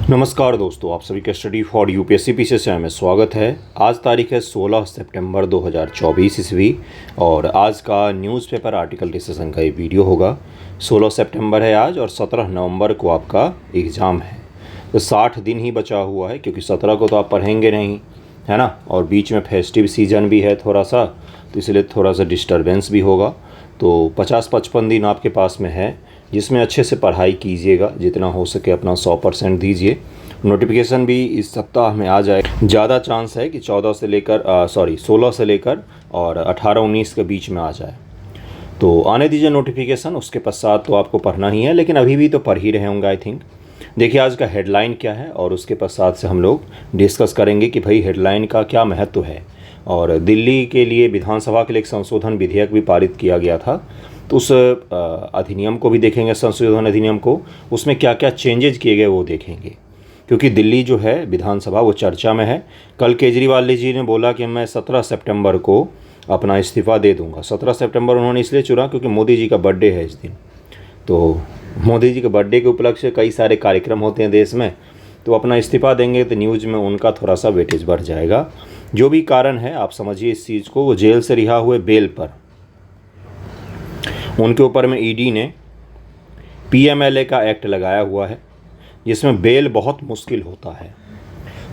नमस्कार दोस्तों, आप सभी का स्टडी फॉर यूपीएससी पीछे से में स्वागत है। आज तारीख है 16 सितंबर 2024 ईस्वी और आज का न्यूज़पेपर आर्टिकल डिस्कशन का ये वीडियो होगा। 16 सितंबर है आज और 17 नवंबर को आपका एग्ज़ाम है। तो 60 दिन ही बचा हुआ है क्योंकि 17 को तो आप पढ़ेंगे नहीं, है ना, और बीच में फेस्टिव सीज़न भी है थोड़ा सा, तो इसलिए थोड़ा सा डिस्टर्बेंस भी होगा। तो 50-55 दिन आपके पास में है जिसमें अच्छे से पढ़ाई कीजिएगा, जितना हो सके अपना 100% दीजिए। नोटिफिकेशन भी इस सप्ताह में आ जाए, ज़्यादा चांस है कि 16 से लेकर और 18-19 के बीच में आ जाए। तो आने दीजिए नोटिफिकेशन, उसके पश्चात तो आपको पढ़ना ही है, लेकिन अभी भी तो पढ़ ही रहे होंगे आई थिंक। देखिए आज का हेडलाइन क्या है और उसके पश्चात से हम लोग डिस्कस करेंगे कि भाई हेडलाइन का क्या महत्व है। और दिल्ली के लिए विधानसभा के लिए एक संशोधन विधेयक भी पारित किया गया था, तो उस अधिनियम को भी देखेंगे, संशोधन अधिनियम को, उसमें क्या क्या चेंजेज किए गए वो देखेंगे। क्योंकि दिल्ली जो है विधानसभा वो चर्चा में है। कल केजरीवाल जी ने बोला कि मैं 17 सितंबर को अपना इस्तीफ़ा दे दूंगा। 17 सितंबर उन्होंने इसलिए चुना क्योंकि मोदी जी का बर्थडे है इस दिन। तो मोदी जी के बर्थडे के उपलक्ष्य से कई सारे कार्यक्रम होते हैं देश में, तो अपना इस्तीफ़ा देंगे तो न्यूज़ में उनका थोड़ा सा वेटेज बढ़ जाएगा। जो भी कारण है आप समझिए इस चीज़ को। वो जेल से रिहा हुए बेल पर, उनके ऊपर में ईडी ने पीएमएलए का एक्ट लगाया हुआ है, जिसमें बेल बहुत मुश्किल होता है,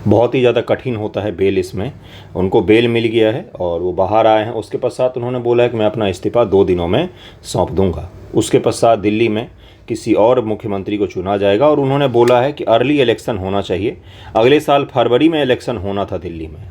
बहुत ही ज़्यादा कठिन होता है बेल। इसमें उनको बेल मिल गया है और वो बाहर आए हैं। उसके पश्चात उन्होंने बोला है कि मैं अपना इस्तीफ़ा 2 दिनों में सौंप दूंगा। उसके पश्चात दिल्ली में किसी और मुख्यमंत्री को चुना जाएगा और उन्होंने बोला है कि अर्ली इलेक्शन होना चाहिए। अगले साल फरवरी में इलेक्शन होना था दिल्ली में,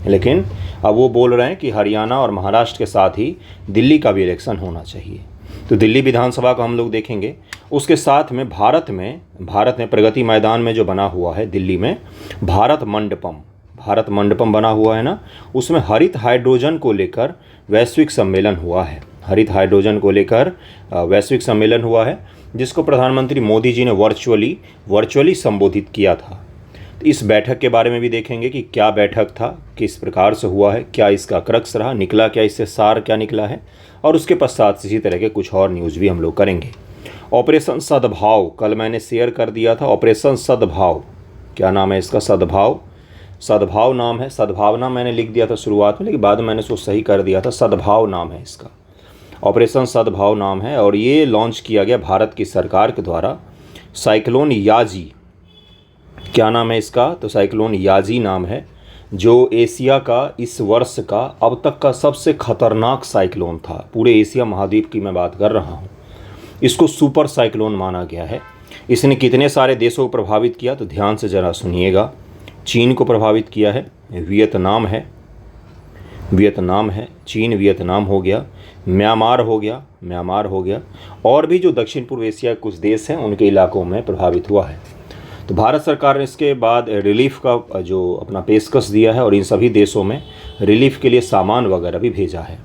लेकिन अब वो बोल रहे हैं कि हरियाणा और महाराष्ट्र के साथ ही दिल्ली का भी इलेक्शन होना चाहिए। तो दिल्ली विधानसभा को हम लोग देखेंगे। उसके साथ में भारत में प्रगति मैदान में जो बना हुआ है दिल्ली में भारत मंडपम बना हुआ है ना, उसमें हरित हाइड्रोजन को लेकर वैश्विक सम्मेलन हुआ है। हरित हाइड्रोजन को लेकर वैश्विक सम्मेलन हुआ है, जिसको प्रधानमंत्री मोदी जी ने वर्चुअली संबोधित किया था। इस बैठक के बारे में भी देखेंगे कि क्या बैठक था, किस प्रकार से हुआ है, क्या इसका क्रक्स रहा, निकला क्या इससे, सार क्या निकला है, और उसके पश्चात इसी तरह के कुछ और न्यूज़ भी हम लोग करेंगे। ऑपरेशन सद्भाव कल मैंने शेयर कर दिया था। ऑपरेशन सद्भाव, क्या नाम है इसका? सद्भाव नाम है। सद्भावना मैंने लिख दिया था शुरुआत में, लेकिन बाद में मैंने उसको सही कर दिया था। सद्भाव नाम है इसका, ऑपरेशन सद्भाव नाम है। और ये लॉन्च किया गया भारत की सरकार के द्वारा। साइक्लोन याजी, क्या नाम है इसका? तो साइक्लोन याजी नाम है, जो एशिया का इस वर्ष का अब तक का सबसे खतरनाक साइक्लोन था। पूरे एशिया महाद्वीप की मैं बात कर रहा हूँ। इसको सुपर साइक्लोन माना गया है। इसने कितने सारे देशों को प्रभावित किया, तो ध्यान से ज़रा सुनिएगा। चीन को प्रभावित किया है, वियतनाम है, चीन वियतनाम हो गया, म्यांमार हो गया, और भी जो दक्षिण पूर्व एशिया के कुछ देश हैं उनके इलाकों में प्रभावित हुआ है। तो भारत सरकार ने इसके बाद रिलीफ का जो अपना पेशकश दिया है और इन सभी देशों में रिलीफ के लिए सामान वगैरह भी भेजा है।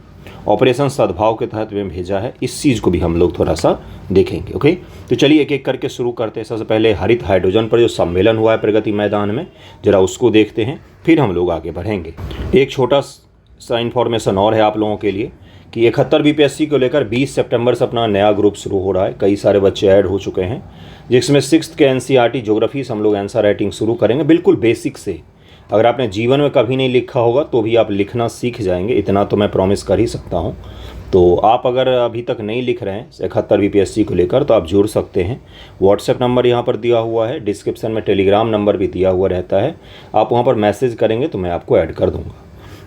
ऑपरेशन सद्भाव के तहत में भेजा है। इस चीज़ को भी हम लोग थोड़ा सा देखेंगे। ओके, तो चलिए एक एक करके शुरू करते हैं। सबसे पहले हरित हाइड्रोजन पर जो सम्मेलन हुआ है प्रगति मैदान में, ज़रा उसको देखते हैं, फिर हम लोग आगे बढ़ेंगे। एक छोटा सा इन्फॉर्मेशन और है आप लोगों के लिए कि 71 बीपीएससी को लेकर 20 सितंबर से अपना नया ग्रुप शुरू हो रहा है। कई सारे बच्चे ऐड हो चुके हैं, जिसमें 6th के एनसीईआरटी ज्योग्राफी से हम लोग आंसर राइटिंग शुरू करेंगे, बिल्कुल बेसिक से। अगर आपने जीवन में कभी नहीं लिखा होगा तो भी आप लिखना सीख जाएंगे, इतना तो मैं प्रॉमिस कर ही सकता हूं। तो आप अगर अभी तक नहीं लिख रहे हैं 71 बीपीएससी को लेकर, तो आप जुड़ सकते हैं। व्हाट्सएप नंबर यहाँ पर दिया हुआ है, डिस्क्रिप्शन में टेलीग्राम नंबर भी दिया हुआ रहता है। आप वहाँ पर मैसेज करेंगे तो मैं आपको ऐड कर दूँगा।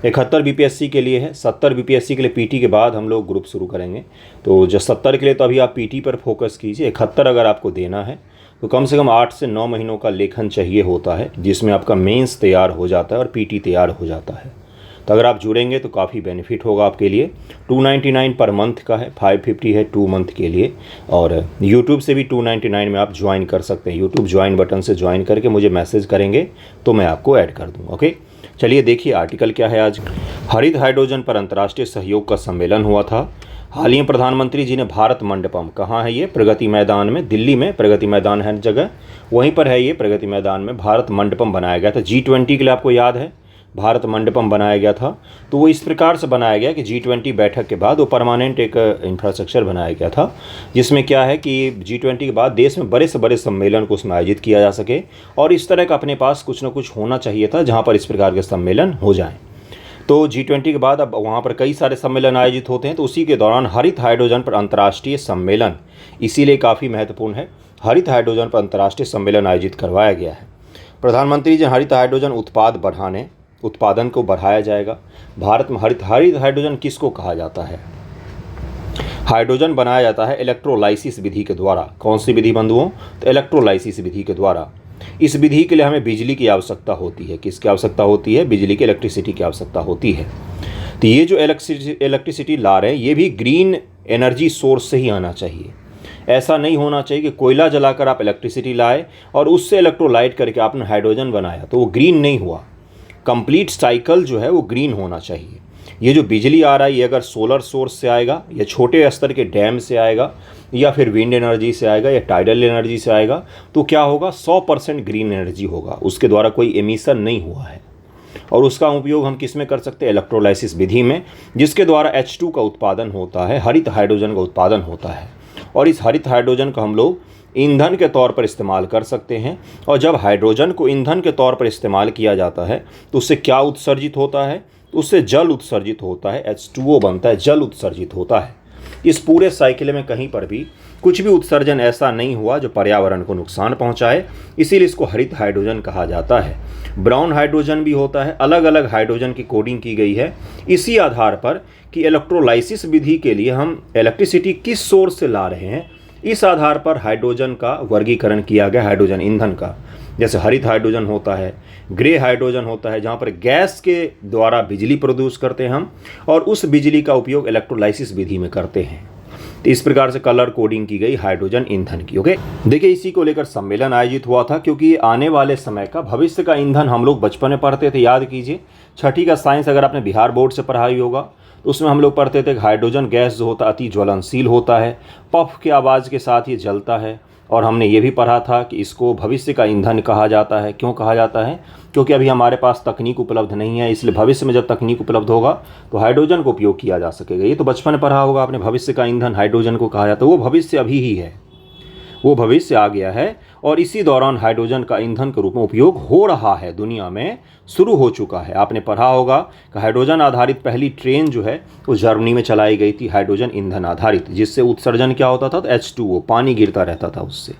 71 बीपीएससी के लिए है, 70 बीपीएससी के लिए पीटी के बाद हम लोग ग्रुप शुरू करेंगे। तो जो 70 के लिए तो अभी आप पीटी पर फोकस कीजिए। 71 अगर आपको देना है तो कम से कम 8 से 9 महीनों का लेखन चाहिए होता है, जिसमें आपका मेंस तैयार हो जाता है और पीटी तैयार हो जाता है। तो अगर आप जुड़ेंगे तो काफ़ी बेनिफिट होगा आपके लिए। 299 पर मंथ का है, 550 है 2 मंथ के लिए। और यूट्यूब से भी 299 में आप ज्वाइन कर सकते हैं। यूट्यूब ज्वाइन बटन से ज्वाइन करके मुझे मैसेज करेंगे तो मैं आपको ऐड कर दूँगा। ओके, चलिए देखिए आर्टिकल क्या है आज। हरित हाइड्रोजन पर अंतर्राष्ट्रीय सहयोग का सम्मेलन हुआ था। हाल ही में प्रधानमंत्री जी ने भारत मंडपम, कहाँ है ये? प्रगति मैदान में, दिल्ली में प्रगति मैदान है जगह, वहीं पर है ये प्रगति मैदान में भारत मंडपम बनाया गया था। G20 के लिए आपको याद है भारत मंडपम बनाया गया था। तो वो इस प्रकार से बनाया गया कि G20 बैठक के बाद वो परमानेंट एक इंफ्रास्ट्रक्चर बनाया गया था, जिसमें क्या है कि G20 के बाद देश में बड़े से बड़े सम्मेलन को उसमें आयोजित किया जा सके, और इस तरह का अपने पास कुछ ना कुछ होना चाहिए था जहाँ पर इस प्रकार के सम्मेलन हो जाएँ। तो G20 के बाद अब वहाँ पर कई सारे सम्मेलन आयोजित होते हैं, तो उसी के दौरान हरित हाइड्रोजन पर अंतर्राष्ट्रीय सम्मेलन इसीलिए काफ़ी महत्वपूर्ण है। हरित हाइड्रोजन पर अंतर्राष्ट्रीय सम्मेलन आयोजित करवाया गया है। प्रधानमंत्री जी हरित हाइड्रोजन उत्पादन को बढ़ाया जाएगा। भारत में हरित हाइड्रोजन किसको कहा जाता है? हाइड्रोजन बनाया जाता है इलेक्ट्रोलाइसिस विधि के द्वारा। कौन सी विधि बंधुओं? तो इलेक्ट्रोलाइसिस विधि के द्वारा। इस विधि के लिए हमें बिजली की आवश्यकता होती है। किसकी आवश्यकता होती है? बिजली की, इलेक्ट्रिसिटी की आवश्यकता होती है। तो ये जो इलेक्ट्रिसिटी ला रहे हैं ये भी ग्रीन एनर्जी सोर्स से ही आना चाहिए। ऐसा नहीं होना चाहिए कि कोयला जलाकर आप इलेक्ट्रिसिटी लाए और उससे इलेक्ट्रोलाइट करके आपने हाइड्रोजन बनाया, तो वो ग्रीन नहीं हुआ। कंप्लीट साइकिल जो है वो ग्रीन होना चाहिए। ये जो बिजली आ रहा है ये अगर सोलर सोर्स से आएगा या छोटे स्तर के डैम से आएगा या फिर विंड एनर्जी से आएगा या टाइडल एनर्जी से आएगा, तो क्या होगा? 100% ग्रीन एनर्जी होगा। उसके द्वारा कोई एमिशन नहीं हुआ है, और उसका उपयोग हम किस में कर सकते हैं? इलेक्ट्रोलाइसिस विधि में, जिसके द्वारा H2 का उत्पादन होता है, हरित हाइड्रोजन का उत्पादन होता है। और इस हरित हाइड्रोजन को हम लोग ईंधन के तौर पर इस्तेमाल कर सकते हैं। और जब हाइड्रोजन को ईंधन के तौर पर इस्तेमाल किया जाता है तो उससे क्या उत्सर्जित होता है? उससे जल उत्सर्जित होता है, H2O बनता है, जल उत्सर्जित होता है। इस पूरे साइकिल में कहीं पर भी कुछ भी उत्सर्जन ऐसा नहीं हुआ जो पर्यावरण को नुकसान पहुंचाए, इसीलिए इसको हरित हाइड्रोजन कहा जाता है। ब्राउन हाइड्रोजन भी होता है। अलग अलग हाइड्रोजन की कोडिंग की गई है इसी आधार पर कि इलेक्ट्रोलाइसिस विधि के लिए हम इलेक्ट्रिसिटी किस सोर्स से ला रहे हैं, इस आधार पर हाइड्रोजन का वर्गीकरण किया गया, हाइड्रोजन ईंधन का। जैसे हरित हाइड्रोजन होता है, ग्रे हाइड्रोजन होता है, जहाँ पर गैस के द्वारा बिजली प्रोड्यूस करते हैं हम, और उस बिजली का उपयोग इलेक्ट्रोलाइसिस विधि में करते हैं। तो इस प्रकार से कलर कोडिंग की गई हाइड्रोजन ईंधन की। ओके, देखिए इसी को लेकर सम्मेलन आयोजित हुआ था, क्योंकि आने वाले समय का भविष्य का ईंधन हम लोग बचपन में पढ़ते थे। याद कीजिए, छठी का साइंस अगर आपने बिहार बोर्ड से पढ़ाई होगा तो उसमें हम लोग पढ़ते थे कि हाइड्रोजन गैस जो होता है अति ज्वलनशील होता है, पफ के आवाज़ के साथ ये जलता है। और हमने ये भी पढ़ा था कि इसको भविष्य का ईंधन कहा जाता है। क्यों कहा जाता है? क्योंकि अभी हमारे पास तकनीक उपलब्ध नहीं है, इसलिए भविष्य में जब तकनीक उपलब्ध होगा तो हाइड्रोजन को उपयोग किया जा सकेगा। ये तो बचपन में पढ़ा होगा आपने, भविष्य का ईंधन हाइड्रोजन को कहा जाता है। वो भविष्य अभी ही है, वो भविष्य आ गया है, और इसी दौरान हाइड्रोजन का ईंधन के रूप में उपयोग हो रहा है, दुनिया में शुरू हो चुका है। आपने पढ़ा होगा कि हाइड्रोजन आधारित पहली ट्रेन जो है वो जर्मनी में चलाई गई थी, हाइड्रोजन ईंधन आधारित, जिससे उत्सर्जन क्या होता था? तो H2O, पानी गिरता रहता था उससे।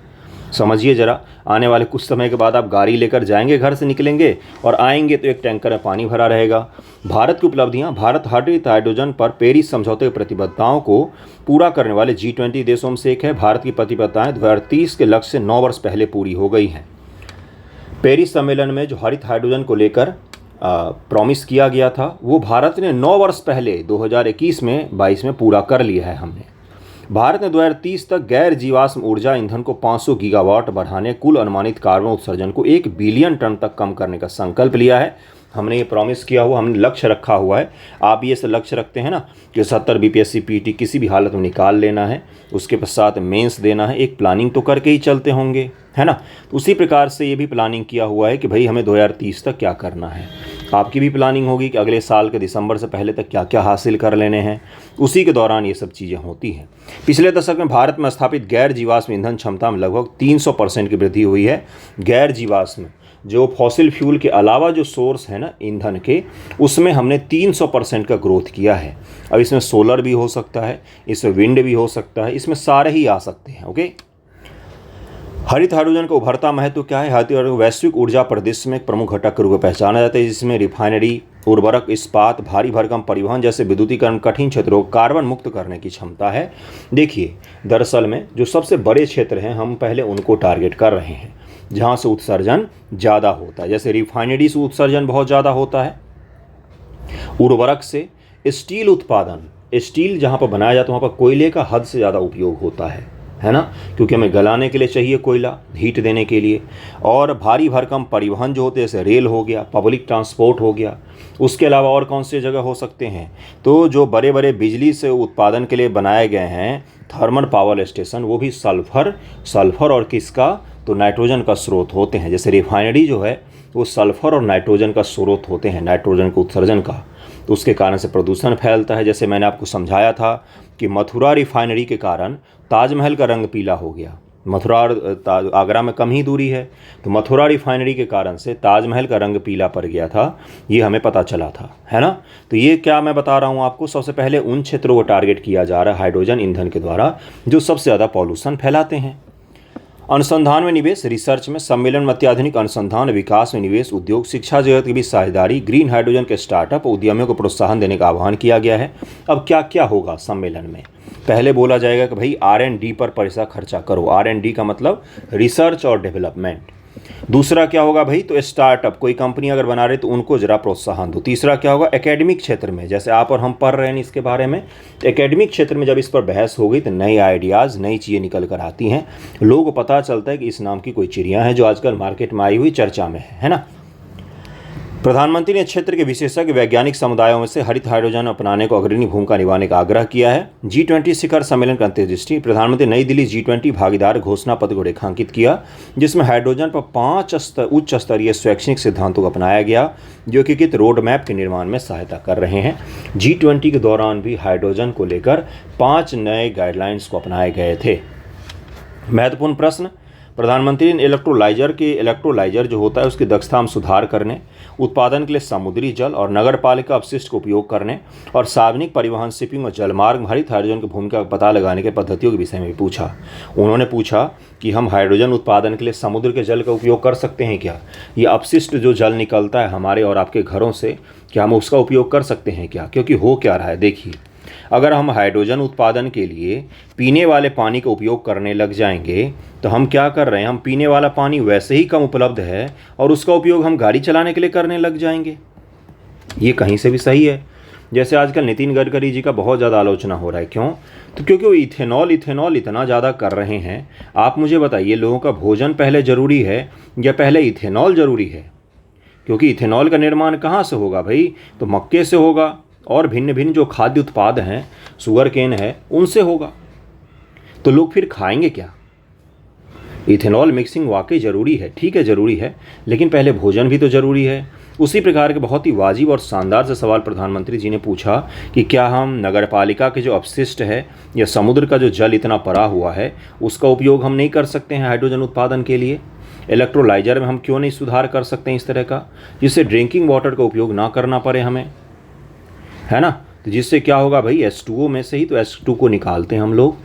समझिए ज़रा, आने वाले कुछ समय के बाद आप गाड़ी लेकर जाएंगे, घर से निकलेंगे और आएंगे तो एक टैंकर में पानी भरा रहेगा। भारत की उपलब्धियां, भारत हरित हाइड्रोजन पर पेरिस समझौते की प्रतिबद्धताओं को पूरा करने वाले G20 देशों में से एक है। भारत की प्रतिबद्धताएं 2030 के लक्ष्य से 9 वर्ष पहले पूरी हो गई हैं। पेरिस सम्मेलन में जो हरित हाइड्रोजन को लेकर प्रॉमिस किया गया था वो भारत ने 9 वर्ष पहले 2021 में 22 में पूरा कर लिया है। हमने भारत ने 2030 तक गैर जीवाश्म ऊर्जा ईंधन को 500 गीगावाट बढ़ाने, कुल अनुमानित कार्बन उत्सर्जन को 1 बिलियन टन तक कम करने का संकल्प लिया है। हमने ये प्रॉमिस किया हुआ, हमने लक्ष्य रखा हुआ है। आप ये से लक्ष्य रखते हैं ना कि 70 BPSC PET किसी भी हालत में निकाल लेना है, उसके पश्चात मेंस देना है, एक प्लानिंग तो करके ही चलते होंगे, है ना। तो उसी प्रकार से ये भी प्लानिंग किया हुआ है कि भाई हमें 2030 तक क्या करना है। आपकी भी प्लानिंग होगी कि अगले साल के दिसंबर से पहले तक क्या क्या हासिल कर लेने हैं, उसी के दौरान ये सब चीज़ें होती हैं। पिछले दशक में भारत में स्थापित गैर जीवाश्म ईंधन क्षमता में लगभग 300% की वृद्धि हुई है। गैर जीवाश्म जो फॉसिल फ्यूल के अलावा जो सोर्स है ना ईंधन के, उसमें हमने 300% का ग्रोथ किया है। अब इसमें सोलर भी हो सकता है, इसमें विंड भी हो सकता है, इसमें सारे ही आ सकते हैं। ओके, हरित हाइड्रोजन का उभरता महत्व क्या है? हरित हाइड्रोजन वैश्विक ऊर्जा परिदृश्य में एक प्रमुख घटक के रूप में पहचाना जाता है, जिसमें रिफाइनरी, उर्वरक, इस्पात, भारी भरकम परिवहन जैसे विद्युतीकरण कठिन क्षेत्रों को कार्बन मुक्त करने की क्षमता है। देखिए, दरअसल में जो सबसे बड़े क्षेत्र हैं हम पहले उनको टारगेट कर रहे हैं जहाँ से उत्सर्जन ज़्यादा होता है। जैसे रिफाइनरी से उत्सर्जन बहुत ज़्यादा होता है, उर्वरक से, स्टील उत्पादन, स्टील जहाँ पर बनाया जाता है वहाँ पर कोयले का हद से ज़्यादा उपयोग होता है। है ना, क्योंकि हमें गलाने के लिए चाहिए कोयला, हीट देने के लिए। और भारी भरकम परिवहन जो होते हैं, जैसे रेल हो गया, पब्लिक ट्रांसपोर्ट हो गया। उसके अलावा और कौन सी जगह हो सकते हैं, तो जो बड़े बड़े बिजली से उत्पादन के लिए बनाए गए हैं थर्मल पावर स्टेशन, वो भी सल्फर और किसका, तो नाइट्रोजन का स्रोत होते हैं। जैसे रिफाइनरी जो है वो सल्फर और नाइट्रोजन का स्रोत होते हैं, नाइट्रोजन के उत्सर्जन का, तो उसके कारण से प्रदूषण फैलता है। जैसे मैंने आपको समझाया था कि मथुरा रिफाइनरी के कारण ताजमहल का रंग पीला हो गया। मथुरा और आगरा में कम ही दूरी है, तो मथुरा रिफाइनरी के कारण से ताजमहल का रंग पीला पड़ गया था, ये हमें पता चला था, है ना। तो ये क्या मैं बता रहा हूँ आपको, सबसे पहले उन क्षेत्रों को टारगेट किया जा रहा है हाइड्रोजन ईंधन के द्वारा जो सबसे ज़्यादा पॉल्यूशन फैलाते हैं। अनुसंधान में निवेश, रिसर्च में सम्मेलन में अत्याधुनिक अनुसंधान, विकास में निवेश, उद्योग शिक्षा जगत के बीच साझेदारी, ग्रीन हाइड्रोजन के स्टार्टअप, उद्यमियों को प्रोत्साहन देने का आह्वान किया गया है। अब क्या क्या होगा सम्मेलन में, पहले बोला जाएगा कि भाई R&D पर पैसा खर्चा करो, R&D का मतलब रिसर्च और डेवलपमेंट। दूसरा क्या होगा भाई, तो स्टार्टअप, कोई कंपनी अगर बना रहे तो उनको जरा प्रोत्साहन दो। तीसरा क्या होगा, एकेडमिक क्षेत्र में, जैसे आप और हम पढ़ रहे हैं इसके बारे में, एकेडमिक क्षेत्र में जब इस पर बहस हो गई तो नए आइडियाज़, नई चीज़ें निकल कर आती हैं, लोगों को पता चलता है कि इस नाम की कोई चिड़िया है जो आजकल मार्केट में आई हुई चर्चा में है ना। प्रधानमंत्री ने क्षेत्र के विशेषज्ञ वैज्ञानिक समुदायों में से हरित हाइड्रोजन अपनाने को अग्रणी भूमिका निभाने का आग्रह किया है। G20 शिखर सम्मेलन का अंत्यदृष्टि, प्रधानमंत्री नई दिल्ली G20 भागीदार घोषणा पत्र को रेखांकित किया, जिसमें हाइड्रोजन पर 5 उच्च स्तरीय शैक्षणिक सिद्धांतों को अपनाया गया जो एकीकृत रोड मैप के निर्माण में सहायता कर रहे हैं। G20 के दौरान भी हाइड्रोजन को लेकर 5 नए गाइडलाइंस को अपनाए गए थे। महत्वपूर्ण प्रश्न, प्रधानमंत्री ने इलेक्ट्रोलाइजर जो होता है उसकी दक्षता में सुधार करने, उत्पादन के लिए समुद्री जल और नगर पालिका अपशिष्ट का उपयोग करने और सार्वजनिक परिवहन, शिपिंग और जलमार्ग में हरित हाइड्रोजन की भूमिका का पता लगाने के पद्धतियों के विषय में भी पूछा। उन्होंने पूछा कि हम हाइड्रोजन उत्पादन के लिए समुद्र के जल का उपयोग कर सकते हैं क्या, ये अपशिष्ट जो जल निकलता है हमारे और आपके घरों से, क्या हम उसका उपयोग कर सकते हैं क्या। क्योंकि हो क्या रहा है, देखिए, अगर हम हाइड्रोजन उत्पादन के लिए पीने वाले पानी का उपयोग करने लग जाएंगे तो हम क्या कर रहे हैं, हम पीने वाला पानी वैसे ही कम उपलब्ध है और उसका उपयोग हम गाड़ी चलाने के लिए करने लग जाएंगे। ये कहीं से भी सही है। जैसे आजकल नितिन गडकरी जी का बहुत ज़्यादा आलोचना हो रहा है, क्यों, तो क्योंकि वो इथेनॉल इतना ज़्यादा कर रहे हैं। आप मुझे बताइए, लोगों का भोजन पहले ज़रूरी है या पहले इथेनॉल ज़रूरी है? क्योंकि इथेनॉल का निर्माण कहाँ से होगा भाई, तो मक्के से होगा और भिन्न भिन्न जो खाद्य उत्पाद हैं, शुगर केन है, उनसे होगा। तो लोग फिर खाएंगे क्या? इथेनॉल मिक्सिंग वाकई ज़रूरी है, ठीक है ज़रूरी है, लेकिन पहले भोजन भी तो ज़रूरी है। उसी प्रकार के बहुत ही वाजिब और शानदार से सवाल प्रधानमंत्री जी ने पूछा कि क्या हम नगर पालिका के जो अपशिष्ट है या समुद्र का जो जल इतना पड़ा हुआ है उसका उपयोग हम नहीं कर सकते हैं हाइड्रोजन उत्पादन के लिए? इलेक्ट्रोलाइजर में हम क्यों नहीं सुधार कर सकते हैं इस तरह का, जिससे ड्रिंकिंग वाटर का उपयोग ना करना पड़े हमें, है ना। तो जिससे क्या होगा भाई, H2O में से ही तो H2 को निकालते हैं हम लोग,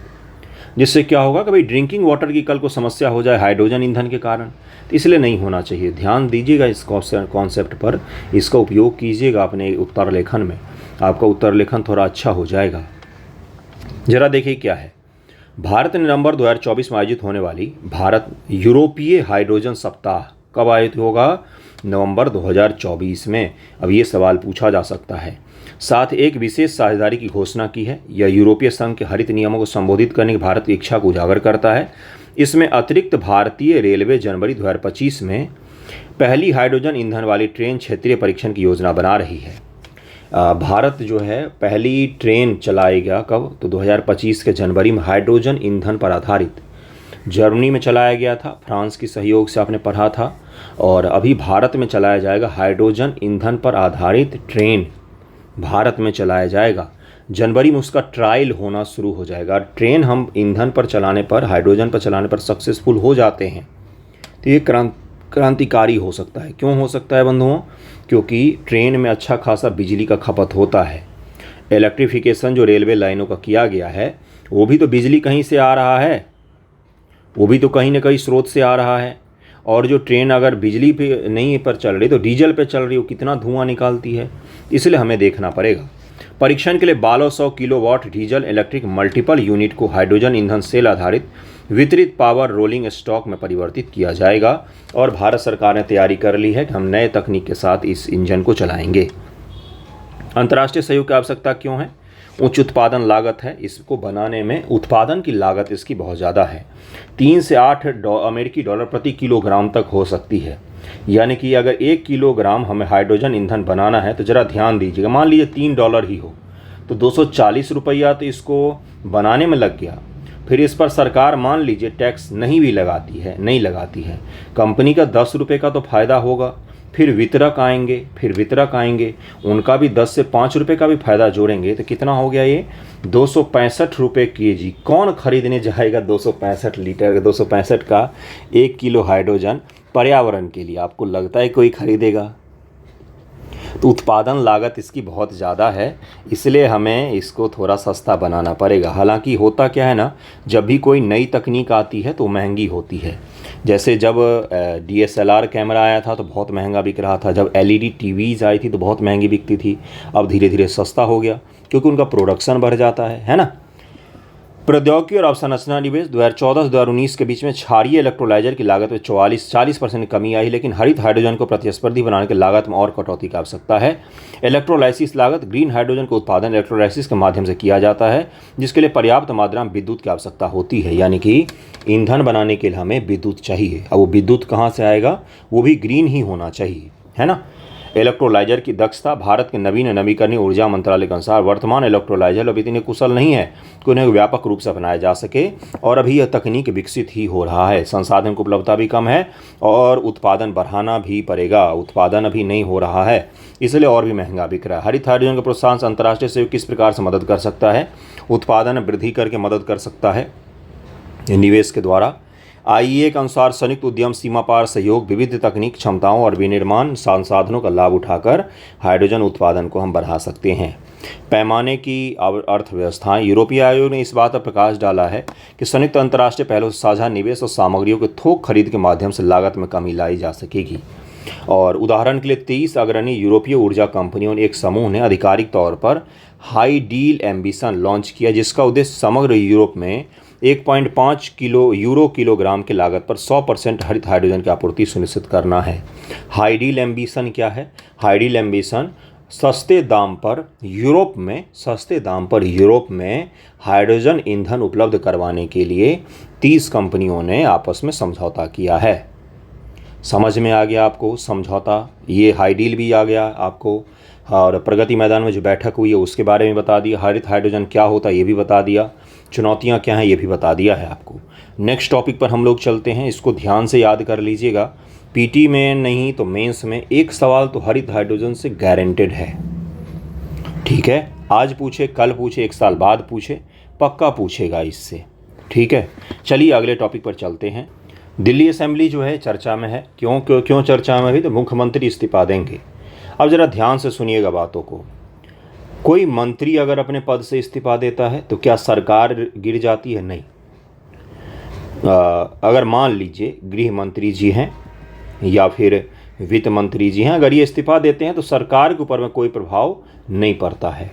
जिससे क्या होगा कि भाई ड्रिंकिंग वाटर की कल को समस्या हो जाए हाइड्रोजन ईंधन के कारण। तो इसलिए नहीं होना चाहिए। ध्यान दीजिएगा इस कॉन्सेप्ट पर, इसका उपयोग कीजिएगा अपने उत्तर लेखन में, आपका उत्तर लेखन थोड़ा अच्छा हो जाएगा। जरा देखिए क्या है, भारत ने नवंबर 2024 में आयोजित होने वाली भारत यूरोपीय हाइड्रोजन सप्ताह कब आयोजित होगा? नवंबर 2024 में। अब ये सवाल पूछा जा सकता है। साथ एक विशेष साझेदारी की घोषणा की है। यह यूरोपीय संघ के हरित नियमों को संबोधित करने की भारत की इच्छा को उजागर करता है। इसमें अतिरिक्त भारतीय रेलवे जनवरी 2025 में पहली हाइड्रोजन ईंधन वाली ट्रेन क्षेत्रीय परीक्षण की योजना बना रही है। भारत जो है पहली ट्रेन चलाएगा कब, तो 2025 के जनवरी में हाइड्रोजन ईंधन पर आधारित। जर्मनी में चलाया गया था, फ्रांस की सहयोग से आपने पढ़ा था, और अभी भारत में चलाया जाएगा हाइड्रोजन ईंधन पर आधारित ट्रेन, भारत में चलाया जाएगा। जनवरी में उसका ट्रायल होना शुरू हो जाएगा। ट्रेन हम ईंधन पर चलाने पर, हाइड्रोजन पर चलाने पर सक्सेसफुल हो जाते हैं तो ये क्रांतिकारी हो सकता है। क्यों हो सकता है बंधुओं? क्योंकि ट्रेन में अच्छा खासा बिजली का खपत होता है। इलेक्ट्रिफिकेशन जो रेलवे लाइनों का किया गया है वो भी तो बिजली कहीं से आ रहा है, वो भी तो कहीं ना कहीं स्रोत से आ रहा है। और जो ट्रेन अगर बिजली पे नहीं पर चल रही तो डीजल पे चल रही, वो कितना धुआं निकालती है, इसलिए हमें देखना पड़ेगा। परीक्षण के लिए 1200 kilowatt diesel electric multiple unit को हाइड्रोजन ईंधन सेल आधारित वितरित पावर रोलिंग स्टॉक में परिवर्तित किया जाएगा और भारत सरकार ने तैयारी कर ली है कि हम नए तकनीक के साथ इस इंजन को चलाएंगे। अंतर्राष्ट्रीय सहयोग की आवश्यकता क्यों है? उच्च उत्पादन लागत है, इसको बनाने में उत्पादन की लागत इसकी बहुत ज़्यादा है, 3 से 8 अमेरिकी डॉलर प्रति किलोग्राम तक हो सकती है। यानी कि अगर 1 किलोग्राम हमें हाइड्रोजन ईंधन बनाना है तो ज़रा ध्यान दीजिएगा, मान लीजिए $3 ही हो तो 240 रुपया तो इसको बनाने में लग गया। फिर इस पर सरकार मान लीजिए टैक्स नहीं लगाती है, कंपनी का 10 रुपये का तो फ़ायदा होगा। फिर वितरक आएंगे, उनका भी 10 से 5 रुपये का भी फ़ायदा जोड़ेंगे तो कितना हो गया ये 265 रुपये केजी। कौन खरीदने जाएगा 265 का 1 किलो हाइड्रोजन पर्यावरण के लिए? आपको लगता है कोई खरीदेगा? तो उत्पादन लागत इसकी बहुत ज़्यादा है, इसलिए हमें इसको थोड़ा सस्ता बनाना पड़ेगा। हालांकि होता क्या है ना, जब भी कोई नई तकनीक आती है तो महंगी होती है। जैसे जब DSLR कैमरा आया था तो बहुत महंगा बिक रहा था, जब LED टीवीज़ आई थी तो बहुत महंगी बिकती थी। अब धीरे धीरे सस्ता हो गया क्योंकि उनका प्रोडक्शन बढ़ जाता है ना। प्रौद्योगिकी और अवसंरचना निवेश 2014 से 2019 के बीच में क्षारीय इलेक्ट्रोलाइजर की लागत में 40% कमी आई, लेकिन हरित हाइड्रोजन को प्रतिस्पर्धी बनाने की लागत में और कटौती की आवश्यकता है। इलेक्ट्रोलाइसिस लागत, ग्रीन हाइड्रोजन का उत्पादन इलेक्ट्रोलाइसिस के माध्यम से किया जाता है, जिसके लिए पर्याप्त मात्रा में विद्युत की आवश्यकता होती है। यानी कि ईंधन बनाने के लिए हमें विद्युत चाहिए। अब वो विद्युत कहाँ से आएगा? वो भी ग्रीन ही होना चाहिए, है ना। इलेक्ट्रोलाइजर की दक्षता, भारत के नवीकरणीय ऊर्जा मंत्रालय के अनुसार वर्तमान इलेक्ट्रोलाइजर अब इतने कुशल नहीं है कि उन्हें व्यापक रूप से अपनाया जा सके, और अभी यह तकनीक विकसित ही हो रहा है। संसाधन की उपलब्धता भी कम है और उत्पादन बढ़ाना भी पड़ेगा। उत्पादन अभी नहीं हो रहा है, इसलिए और भी महंगा बिक रहा है। हरित हाइड्रोजन के प्रोत्साहन से अंतर्राष्ट्रीय सहयोग किस प्रकार से मदद कर सकता है? उत्पादन वृद्धि करके मदद कर सकता है निवेश के द्वारा। IEA के अनुसार संयुक्त उद्यम सीमा पार सहयोग, विविध तकनीक क्षमताओं और विनिर्माण संसाधनों का लाभ उठाकर हाइड्रोजन उत्पादन को हम बढ़ा सकते हैं। पैमाने की अर्थव्यवस्थाएं, यूरोपीय आयोग ने इस बात पर प्रकाश डाला है कि संयुक्त अंतर्राष्ट्रीय पहलों से साझा निवेश और सामग्रियों के थोक खरीद के माध्यम से लागत में कमी लाई जा सकेगी। और उदाहरण के लिए 23 अग्रणी यूरोपीय ऊर्जा कंपनियों ने एक समूह ने आधिकारिक तौर पर हाई डील एम्बिशन लॉन्च किया, जिसका उद्देश्य समग्र यूरोप में 1.5 किलोग्राम की लागत पर 100% हरित हाइड्रोजन की आपूर्ति सुनिश्चित करना है। हाई डील एम्बिशन क्या है? हाई डील एम्बिशन सस्ते दाम पर यूरोप में हाइड्रोजन ईंधन उपलब्ध करवाने के लिए 30 कंपनियों ने आपस में समझौता किया है। समझ में आ गया आपको समझौता? ये हाई डील भी आ गया आपको, और प्रगति मैदान में जो बैठक हुई है उसके बारे में बता दिया। हरित हाइड्रोजन क्या होता है ये भी बता दिया, चुनौतियां क्या हैं ये भी बता दिया है आपको। नेक्स्ट टॉपिक पर हम लोग चलते हैं, इसको ध्यान से याद कर लीजिएगा। PT में नहीं तो मेंस में एक सवाल तो हरित हाइड्रोजन से गारंटेड है, ठीक है। आज पूछे, कल पूछे, 1 साल बाद पूछे, पक्का पूछेगा इससे, ठीक है। चलिए अगले टॉपिक पर चलते हैं। दिल्ली असेंबली जो है चर्चा में है। क्यों चर्चा में है? तो मुख्यमंत्री इस्तीफा देंगे। अब ज़रा ध्यान से सुनिएगा बातों को। कोई मंत्री अगर अपने पद से इस्तीफा देता है तो क्या सरकार गिर जाती है? नहीं। अगर मान लीजिए गृह मंत्री जी हैं या फिर वित्त मंत्री जी हैं, अगर ये इस्तीफा देते हैं तो सरकार के ऊपर में कोई प्रभाव नहीं पड़ता है।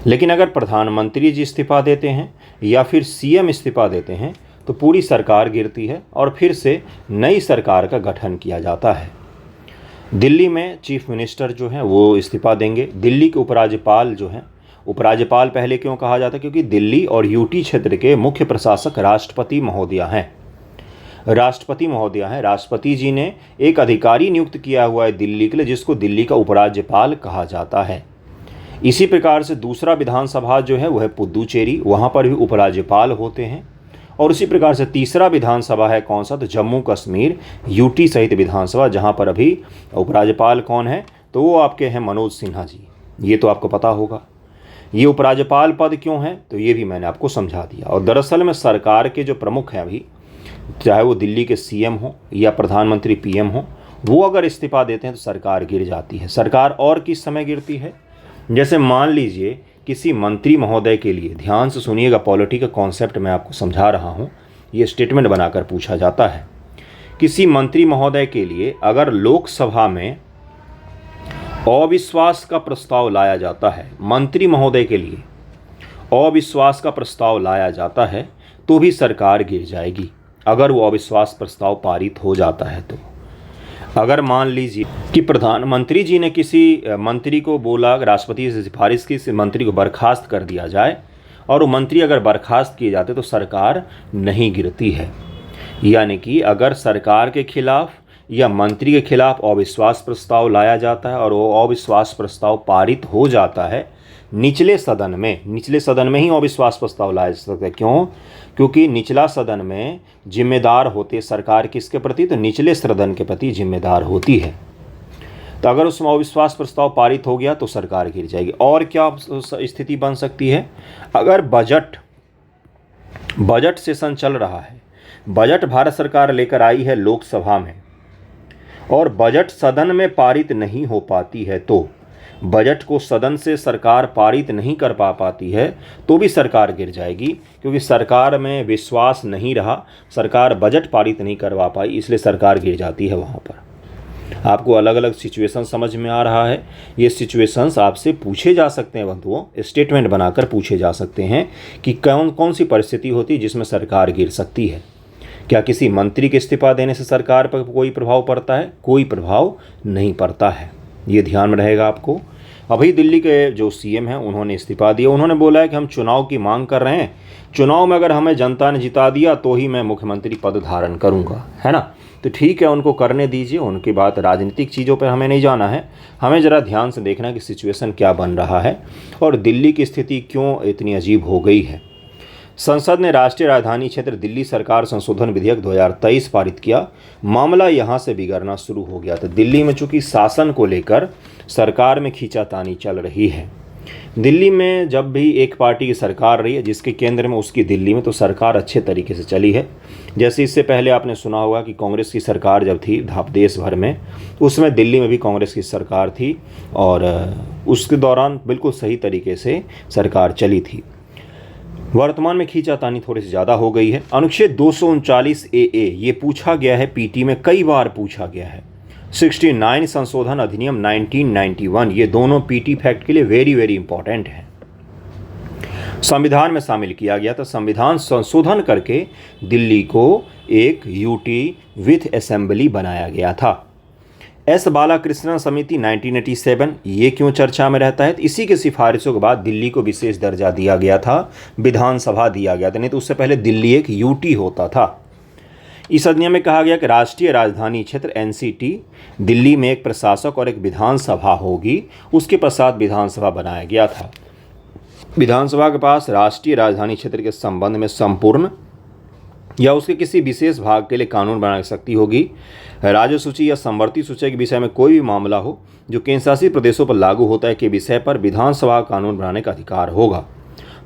लेकिन अगर प्रधानमंत्री जी इस्तीफा देते हैं या फिर CM इस्तीफा देते हैं तो पूरी सरकार गिरती है और फिर से नई सरकार का गठन किया जाता है। दिल्ली में चीफ मिनिस्टर जो हैं वो इस्तीफा देंगे। दिल्ली के उपराज्यपाल जो हैं, उपराज्यपाल पहले क्यों कहा जाता है? क्योंकि दिल्ली और UT क्षेत्र के मुख्य प्रशासक राष्ट्रपति महोदया हैं। राष्ट्रपति जी ने एक अधिकारी नियुक्त किया हुआ है दिल्ली के लिए, जिसको दिल्ली का उपराज्यपाल कहा जाता है। इसी प्रकार से दूसरा विधानसभा जो है वह है पुदुचेरी, वहाँ पर भी उपराज्यपाल होते हैं। और उसी प्रकार से तीसरा विधानसभा है कौन सा? तो जम्मू कश्मीर UT सहित विधानसभा, जहाँ पर अभी उपराज्यपाल कौन है? तो वो आपके हैं मनोज सिन्हा जी। ये तो आपको पता होगा। ये उपराज्यपाल पद क्यों है तो ये भी मैंने आपको समझा दिया। और दरअसल में सरकार के जो प्रमुख हैं अभी, चाहे वो दिल्ली के CM हो या प्रधानमंत्री PM हो, वो अगर इस्तीफा देते हैं तो सरकार गिर जाती है। सरकार और किस समय गिरती है? जैसे मान लीजिए किसी मंत्री महोदय के लिए, ध्यान से सुनिएगा, पॉलिटी का कॉन्सेप्ट मैं आपको समझा रहा हूँ, ये स्टेटमेंट बनाकर पूछा जाता है। किसी मंत्री महोदय के लिए अगर लोकसभा में अविश्वास का प्रस्ताव लाया जाता है, मंत्री महोदय के लिए अविश्वास का प्रस्ताव लाया जाता है तो भी सरकार गिर जाएगी, अगर वो अविश्वास प्रस्ताव पारित हो जाता है तो। अगर मान लीजिए कि प्रधानमंत्री जी ने किसी मंत्री को बोला, राष्ट्रपति से सिफारिश की इस मंत्री को बर्खास्त कर दिया जाए, और वो मंत्री अगर बर्खास्त किए जाते तो सरकार नहीं गिरती है। यानी कि अगर सरकार के खिलाफ या मंत्री के खिलाफ अविश्वास प्रस्ताव लाया जाता है और वो अविश्वास प्रस्ताव पारित हो जाता है निचले सदन में ही अविश्वास प्रस्ताव लाया जा सकता है। क्यों? क्योंकि निचला सदन में जिम्मेदार होते सरकार किसके प्रति? तो निचले सदन के प्रति जिम्मेदार होती है। तो अगर उसमें अविश्वास प्रस्ताव पारित हो गया तो सरकार गिर जाएगी। और क्या स्थिति बन सकती है? अगर बजट सेशन चल रहा है, बजट भारत सरकार लेकर आई है लोकसभा में, और बजट सदन में पारित नहीं हो पाती है, तो बजट को सदन से सरकार पारित नहीं कर पाती है तो भी सरकार गिर जाएगी, क्योंकि सरकार में विश्वास नहीं रहा, सरकार बजट पारित नहीं करवा पाई, इसलिए सरकार गिर जाती है। वहाँ पर आपको अलग अलग सिचुएशन समझ में आ रहा है। ये सिचुएशंस आपसे पूछे जा सकते हैं बंधुओं, स्टेटमेंट बनाकर पूछे जा सकते हैं कि कौन कौन सी परिस्थिति होती है जिसमें सरकार गिर सकती है। क्या किसी मंत्री के इस्तीफा देने से सरकार पर कोई प्रभाव पड़ता है? कोई प्रभाव नहीं पड़ता है, ये ध्यान में रहेगा आपको। अभी दिल्ली के जो सीएम हैं उन्होंने इस्तीफा दिया। उन्होंने बोला है कि हम चुनाव की मांग कर रहे हैं, चुनाव में अगर हमें जनता ने जिता दिया तो ही मैं मुख्यमंत्री पद धारण करूँगा, है ना। तो ठीक है, उनको करने दीजिए, उनकी बात। राजनीतिक चीज़ों पर हमें नहीं जाना है, हमें ज़रा ध्यान से देखना कि सिचुएशन क्या बन रहा है और दिल्ली की स्थिति क्यों इतनी अजीब हो गई है। संसद ने राष्ट्रीय राजधानी क्षेत्र दिल्ली सरकार संशोधन विधेयक 2023 पारित किया। मामला यहां से बिगड़ना शुरू हो गया था। दिल्ली में चूंकि शासन को लेकर सरकार में खींचातानी चल रही है। दिल्ली में जब भी एक पार्टी की सरकार रही है जिसके केंद्र में उसकी दिल्ली में, तो सरकार अच्छे तरीके से चली है। जैसे इससे पहले आपने सुना होगा कि कांग्रेस की सरकार जब थी देश भर में, उसमें दिल्ली में भी कांग्रेस की सरकार थी और उसके दौरान बिल्कुल सही तरीके से सरकार चली थी। वर्तमान में खींचातानी थोड़ी सी ज़्यादा हो गई है। अनुच्छेद 239 AA ये पूछा गया है, पीटी में कई बार पूछा गया है। 69 संशोधन अधिनियम 1991, ये दोनों पीटी फैक्ट के लिए वेरी वेरी इंपॉर्टेंट है। संविधान में शामिल किया गया था। संविधान संशोधन करके दिल्ली को एक यूटी विथ असेंबली बनाया गया था। एस बालाकृष्णन समिति 1987, ये क्यों चर्चा में रहता है? तो इसी के सिफारिशों के बाद दिल्ली को विशेष दर्जा दिया गया था, विधानसभा दिया गया था, नहीं तो उससे पहले दिल्ली एक यूटी होता था। इस अधिनियम में कहा गया कि राष्ट्रीय राजधानी क्षेत्र NCT दिल्ली में एक प्रशासक और एक विधानसभा होगी, उसके पश्चात विधानसभा बनाया गया था। विधानसभा के पास राष्ट्रीय राजधानी क्षेत्र के संबंध में संपूर्ण या उसके किसी विशेष भाग के लिए कानून बनाने की शक्ति होगी। राज्य सूची या समवर्ती सूची के विषय में कोई भी मामला हो जो केंद्र शासित प्रदेशों पर लागू होता है के विषय पर विधानसभा कानून बनाने का अधिकार होगा।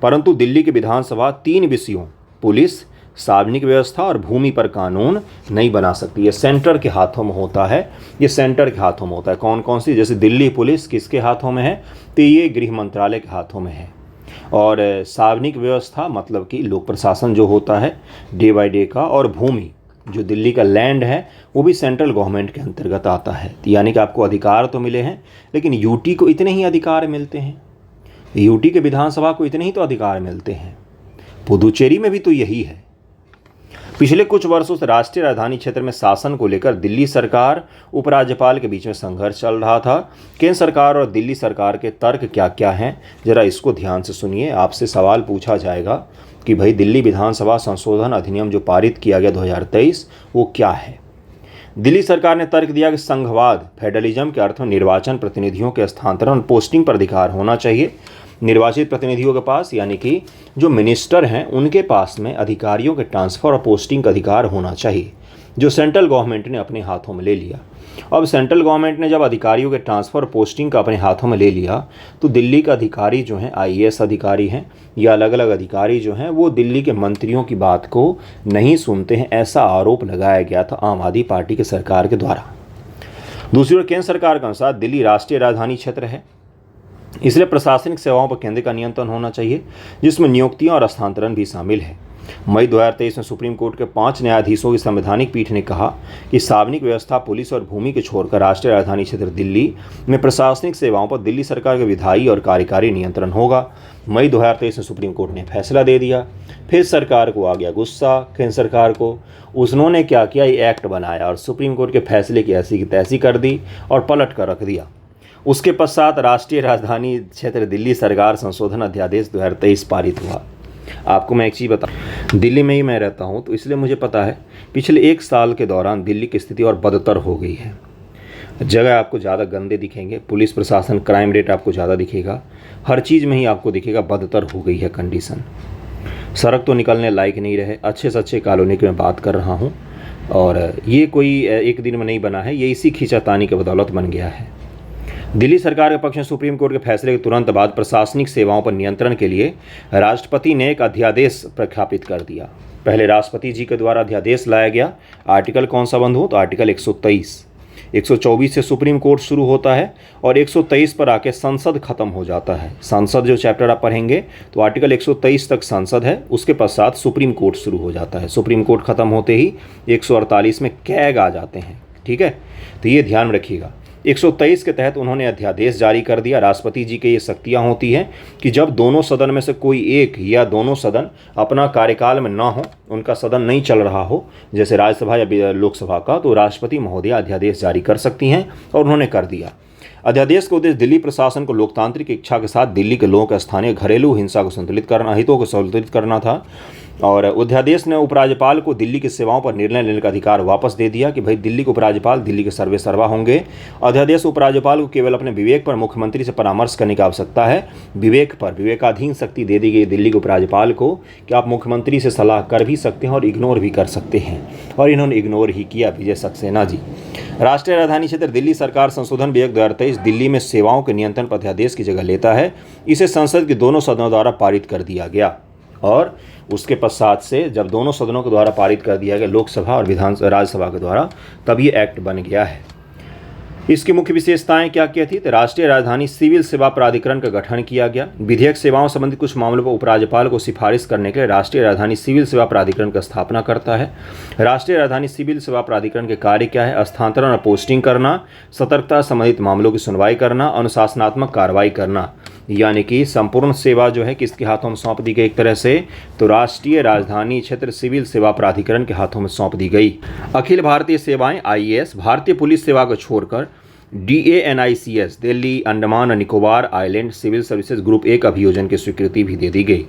परंतु दिल्ली की विधानसभा 3 विषयों पुलिस, सार्वजनिक व्यवस्था और भूमि पर कानून नहीं बना सकती। ये सेंटर के हाथों में होता है, ये सेंटर के हाथों में होता है। कौन कौन सी? जैसे दिल्ली पुलिस किसके हाथों में है? तो ये गृह मंत्रालय के हाथों में है। और सार्वजनिक व्यवस्था मतलब कि लोक प्रशासन जो होता है डे बाय डे का, और भूमि जो दिल्ली का लैंड है वो भी सेंट्रल गवर्नमेंट के अंतर्गत आता है। यानी कि आपको अधिकार तो मिले हैं, लेकिन यूटी को इतने ही अधिकार मिलते हैं, यूटी के विधानसभा को इतने ही तो अधिकार मिलते हैं। पुदुचेरी में भी तो यही है। पिछले कुछ वर्षों से राष्ट्रीय राजधानी क्षेत्र में शासन को लेकर दिल्ली सरकार उपराज्यपाल के बीच में संघर्ष चल रहा था। केंद्र सरकार और दिल्ली सरकार के तर्क क्या क्या हैं, जरा इसको ध्यान से सुनिए। आपसे सवाल पूछा जाएगा कि भाई दिल्ली विधानसभा संशोधन अधिनियम जो पारित किया गया 2023 वो क्या है। दिल्ली सरकार ने तर्क दिया कि संघवाद फेडरलिज्म के अर्थ में निर्वाचन प्रतिनिधियों के स्थानांतरण और पोस्टिंग पर अधिकार होना चाहिए। निर्वाचित प्रतिनिधियों के पास, यानी कि जो मिनिस्टर हैं उनके पास में अधिकारियों के ट्रांसफ़र और पोस्टिंग का अधिकार होना चाहिए, जो सेंट्रल गवर्नमेंट ने अपने हाथों में ले लिया। अब सेंट्रल गवर्नमेंट ने जब अधिकारियों के ट्रांसफ़र और पोस्टिंग का अपने हाथों में ले लिया तो दिल्ली का अधिकारी जो हैं IAS अधिकारी हैं या अलग अलग अधिकारी जो हैं वो दिल्ली के मंत्रियों की बात को नहीं सुनते हैं, ऐसा आरोप लगाया गया था आम आदमी पार्टी के सरकार के द्वारा। दूसरी ओर केंद्र सरकार के अनुसार दिल्ली राष्ट्रीय राजधानी क्षेत्र है, इसलिए प्रशासनिक सेवाओं पर केंद्र का नियंत्रण होना चाहिए, जिसमें नियुक्तियां और स्थानांतरण भी शामिल है। मई 2023 में सुप्रीम कोर्ट के 5 न्यायाधीशों की संवैधानिक पीठ ने कहा कि सार्वजनिक व्यवस्था, पुलिस और भूमि को छोड़कर राष्ट्रीय राजधानी क्षेत्र दिल्ली में प्रशासनिक सेवाओं पर दिल्ली सरकार का विधायी और कार्यकारी नियंत्रण होगा। मई 2023 में सुप्रीम कोर्ट ने फैसला दे दिया। फिर सरकार को आ गया गुस्सा, केंद्र सरकार को। उन्होंने क्या किया, ये एक्ट बनाया और सुप्रीम कोर्ट के फैसले की ऐसी की तैसी कर दी और पलट कर रख दिया। उसके पश्चात राष्ट्रीय राजधानी क्षेत्र दिल्ली सरकार संशोधन अध्यादेश 2023 पारित हुआ। आपको मैं एक चीज़ बताऊं, दिल्ली में ही मैं रहता हूं, तो इसलिए मुझे पता है पिछले 1 साल के दौरान दिल्ली की स्थिति और बदतर हो गई है। जगह आपको ज़्यादा गंदे दिखेंगे, पुलिस प्रशासन, क्राइम रेट आपको ज़्यादा दिखेगा, हर चीज़ में ही आपको दिखेगा बदतर हो गई है कंडीशन। सड़क तो निकलने लायक नहीं रहे। अच्छे से अच्छे कॉलोनी की मैं बात कर रहा हूँ, और ये कोई एक दिन में नहीं बना है, ये इसी खींचातानी के बदौलत बन गया है। दिल्ली सरकार के पक्ष में सुप्रीम कोर्ट के फैसले के तुरंत बाद प्रशासनिक सेवाओं पर नियंत्रण के लिए राष्ट्रपति ने एक अध्यादेश प्रख्यापित कर दिया। पहले राष्ट्रपति जी के द्वारा अध्यादेश लाया गया। आर्टिकल कौन सा बंद हो, तो आर्टिकल 123। 124 से सुप्रीम कोर्ट शुरू होता है और 123 पर आके संसद खत्म हो जाता है। संसद जो चैप्टर आप पढ़ेंगे तो आर्टिकल 123 तक संसद है, उसके पश्चात सुप्रीम कोर्ट शुरू हो जाता है। सुप्रीम कोर्ट खत्म होते ही 148 में कैग आ जाते हैं। ठीक है, तो ये ध्यान रखिएगा। 123 के तहत उन्होंने अध्यादेश जारी कर दिया। राष्ट्रपति जी की ये शक्तियाँ होती हैं कि जब दोनों सदन में से कोई एक या दोनों सदन अपना कार्यकाल में ना हो, उनका सदन नहीं चल रहा हो, जैसे राज्यसभा या लोकसभा का, तो राष्ट्रपति महोदया अध्यादेश जारी कर सकती हैं, और उन्होंने कर दिया। अध्यादेश का उद्देश्य दिल्ली प्रशासन को लोकतांत्रिक इच्छा के साथ दिल्ली के लोगों के स्थानीय घरेलू हिंसा को संतुलित करना, हितों को संतुलित करना था। और अध्यादेश ने उपराज्यपाल को दिल्ली की सेवाओं पर निर्णय लेने का अधिकार वापस दे दिया कि भाई दिल्ली के उपराज्यपाल दिल्ली के सर्वे सर्वा होंगे। अध्यादेश उपराज्यपाल को केवल अपने विवेक पर मुख्यमंत्री से परामर्श करने की आवश्यकता है। विवेक पर विवेकाधीन शक्ति दे दी गई दिल्ली के उपराज्यपाल को कि आप मुख्यमंत्री से सलाह कर भी सकते हैं और इग्नोर भी कर सकते हैं, और इन्होंने इग्नोर ही किया। विजय सक्सेना जी। राष्ट्रीय राजधानी क्षेत्र दिल्ली सरकार संशोधन विधेयक 2023 दिल्ली में सेवाओं के नियंत्रण पर अध्यादेश की जगह लेता है। इसे संसद के दोनों सदनों द्वारा पारित कर दिया गया, और उसके पश्चात से जब दोनों सदनों के द्वारा पारित कर दिया गया, लोकसभा और राज्यसभा के द्वारा, तब ये एक्ट बन गया है। इसकी मुख्य विशेषताएं क्या क्या थी, तो राष्ट्रीय राजधानी सिविल सेवा प्राधिकरण का गठन किया गया। विधेयक सेवाओं संबंधित कुछ मामलों पर उपराज्यपाल को सिफारिश करने के लिए राष्ट्रीय राजधानी सिविल सेवा प्राधिकरण की स्थापना करता है। राष्ट्रीय राजधानी सिविल सेवा प्राधिकरण के कार्य क्या है, स्थानांतरण और पोस्टिंग करना, सतर्कता संबंधित मामलों की सुनवाई करना, अनुशासनात्मक कार्रवाई करना, यानी कि संपूर्ण सेवा जो है किसके हाथों में सौंप दी गई एक तरह से, तो राष्ट्रीय राजधानी क्षेत्र सिविल सेवा प्राधिकरण के हाथों में सौंप दी गई। अखिल भारतीय सेवाएं IAS, भारतीय पुलिस सेवा को छोड़कर DANICS, दिल्ली अंडमान और Nicobar island civil services group 1 अभियोजन की स्वीकृति भी दे दी गई।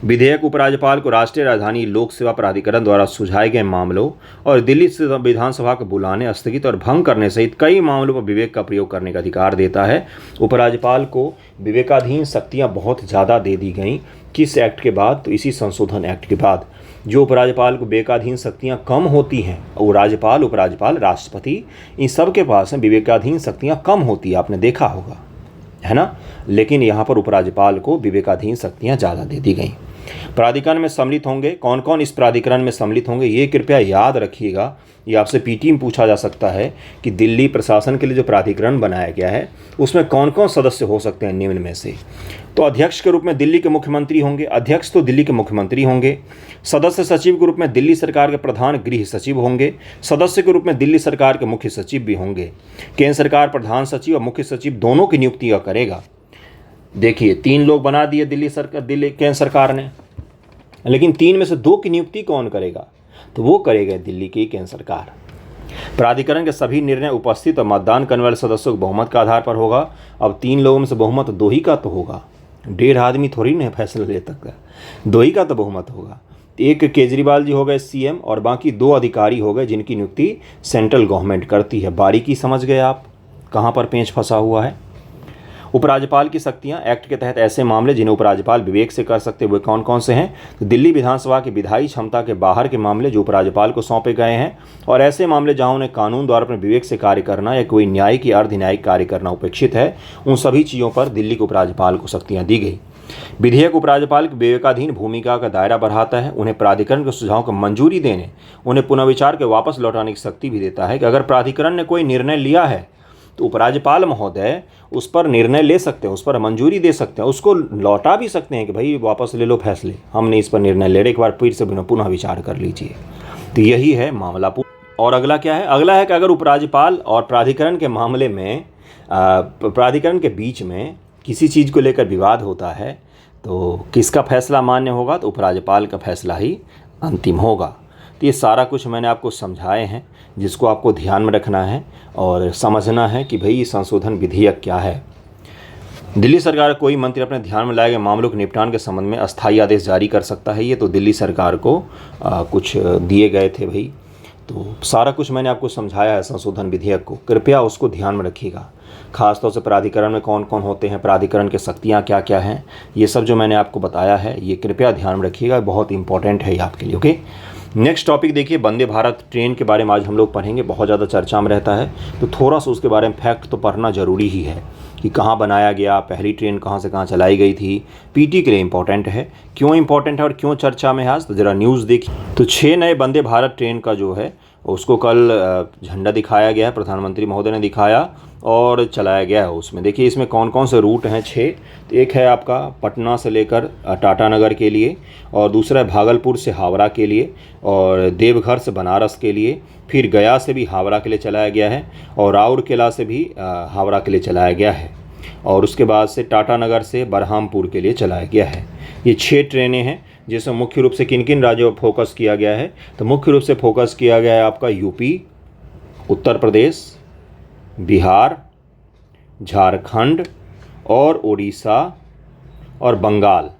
विधेयक उपराज्यपाल को राष्ट्रीय राजधानी लोक सेवा प्राधिकरण द्वारा सुझाए गए मामलों और दिल्ली विधानसभा को बुलाने, स्थगित और भंग करने सहित कई मामलों पर विवेक का प्रयोग करने का अधिकार देता है। उपराज्यपाल को विवेकाधीन शक्तियां बहुत ज़्यादा दे दी गई। किस एक्ट के बाद, तो इसी संशोधन एक्ट के बाद। जो उपराज्यपाल को विवेकाधीन शक्तियां कम होती हैं, वो राज्यपाल, उपराज्यपाल, राष्ट्रपति, इन सब के पास विवेकाधीन शक्तियां कम होती है, आपने देखा होगा, है ना। लेकिन यहाँ पर उपराज्यपाल को विवेकाधीन शक्तियाँ ज़्यादा दे दी गई। प्राधिकरण में सम्मिलित होंगे, कौन कौन इस प्राधिकरण में सम्मिलित होंगे, ये कृपया याद रखिएगा। ये आपसे पीटी में पूछा जा सकता है कि दिल्ली प्रशासन के लिए जो प्राधिकरण बनाया गया है उसमें कौन कौन सदस्य हो सकते हैं निम्न में से। तो अध्यक्ष के रूप में दिल्ली के मुख्यमंत्री होंगे, अध्यक्ष तो दिल्ली के मुख्यमंत्री होंगे। सदस्य सचिव के रूप में दिल्ली सरकार के प्रधान गृह सचिव होंगे। सदस्य के रूप में दिल्ली सरकार के मुख्य सचिव भी होंगे। केंद्र सरकार प्रधान सचिव और मुख्य सचिव दोनों की नियुक्ति करेगा। देखिए 3 लोग बना दिए दिल्ली केंद्र सरकार ने, लेकिन 3 में से 2 की नियुक्ति कौन करेगा, तो वो करेगा दिल्ली की केंद्र सरकार। प्राधिकरण के सभी निर्णय उपस्थित और मतदान करने वाले सदस्यों के बहुमत के आधार पर होगा। अब 3 लोगों में से बहुमत 2 ही का तो होगा, 1.5 आदमी थोड़ी ना फैसला ले सकता है, 2 ही का तो बहुमत होगा। एक केजरीवाल जी हो गए CM और बाकी 2 अधिकारी हो गए जिनकी नियुक्ति सेंट्रल गवर्नमेंट करती है। बारीकी समझ गए आप कहाँ पर पेंच फंसा हुआ है। उपराज्यपाल की शक्तियां एक्ट के तहत ऐसे मामले जिन्हें उपराज्यपाल विवेक से कर सकते हुए कौन कौन से हैं, तो दिल्ली विधानसभा की विधायी क्षमता के बाहर के मामले जो उपराज्यपाल को सौंपे गए हैं, और ऐसे मामले जहां उन्हें कानून द्वारा अपने विवेक से कार्य करना या कोई न्यायिक या अर्ध न्यायिक कार्य करना उपेक्षित है, उन सभी चीज़ों पर दिल्ली के उपराज्यपाल को शक्तियाँ दी गई। विधेयक उपराज्यपाल की विवेकाधीन भूमिका का दायरा बढ़ाता है। उन्हें प्राधिकरण के सुझाव को मंजूरी देने, उन्हें पुनर्विचार के वापस लौटाने की शक्ति भी देता है कि अगर प्राधिकरण ने कोई निर्णय लिया है तो उपराज्यपाल महोदय उस पर निर्णय ले सकते हैं, उस पर मंजूरी दे सकते हैं, उसको लौटा भी सकते हैं कि भाई वापस ले लो फैसले, हमने इस पर निर्णय ले रहे, एक बार फिर से पुनः विचार कर लीजिए। तो यही है मामला। और अगला क्या है? अगला है कि अगर उपराज्यपाल और प्राधिकरण के मामले में प्राधिकरण के बीच में किसी चीज़ को लेकर विवाद होता है तो किसका फैसला मान्य होगा? तो उपराज्यपाल का फैसला ही अंतिम होगा। तो ये सारा कुछ मैंने आपको समझाए हैं, जिसको आपको ध्यान में रखना है और समझना है कि भाई संशोधन विधेयक क्या है। दिल्ली सरकार कोई मंत्री अपने ध्यान में लाए गए मामलों के निपटान के संबंध में अस्थायी आदेश जारी कर सकता है। ये तो दिल्ली सरकार को कुछ दिए गए थे भाई, तो सारा कुछ मैंने आपको समझाया है संशोधन विधेयक को, कृपया उसको ध्यान में रखिएगा। खासतौर से प्राधिकरण में कौन कौन होते हैं, प्राधिकरण की शक्तियाँ क्या क्या हैं, ये सब जो मैंने आपको बताया है ये कृपया ध्यान में रखिएगा, बहुत इंपॉर्टेंट है ये आपके लिए। ओके, नेक्स्ट टॉपिक देखिए, वंदे भारत ट्रेन के बारे में आज हम लोग पढ़ेंगे। बहुत ज़्यादा चर्चा में रहता है तो थोड़ा सा उसके बारे में फैक्ट तो पढ़ना ज़रूरी ही है कि कहाँ बनाया गया, पहली ट्रेन कहाँ से कहाँ चलाई गई थी। पीटी के लिए इंपॉर्टेंट है। क्यों इंपॉर्टेंट है और क्यों चर्चा में है आज, तो ज़रा न्यूज़ देखिए। तो 6 नए वंदे भारत ट्रेन का जो है उसको कल झंडा दिखाया गया है, प्रधानमंत्री महोदय ने दिखाया और चलाया गया है। उसमें देखिए इसमें कौन कौन से रूट हैं 6। तो एक है आपका पटना से लेकर टाटानगर के लिए, और दूसरा है भागलपुर से हावड़ा के लिए, और देवघर से बनारस के लिए, फिर गया से भी हावड़ा के लिए चलाया गया है, और राउरकेला से भी हावड़ा के लिए चलाया गया है, और उसके बाद से टाटानगर से बरहामपुर के लिए चलाया गया है। ये 6 ट्रेनें हैं जिसमें मुख्य रूप से किन किन राज्यों पर फोकस किया गया है? तो मुख्य रूप से फोकस किया गया है आपका यूपी, उत्तर प्रदेश, बिहार, झारखंड और उड़ीसा और बंगाल,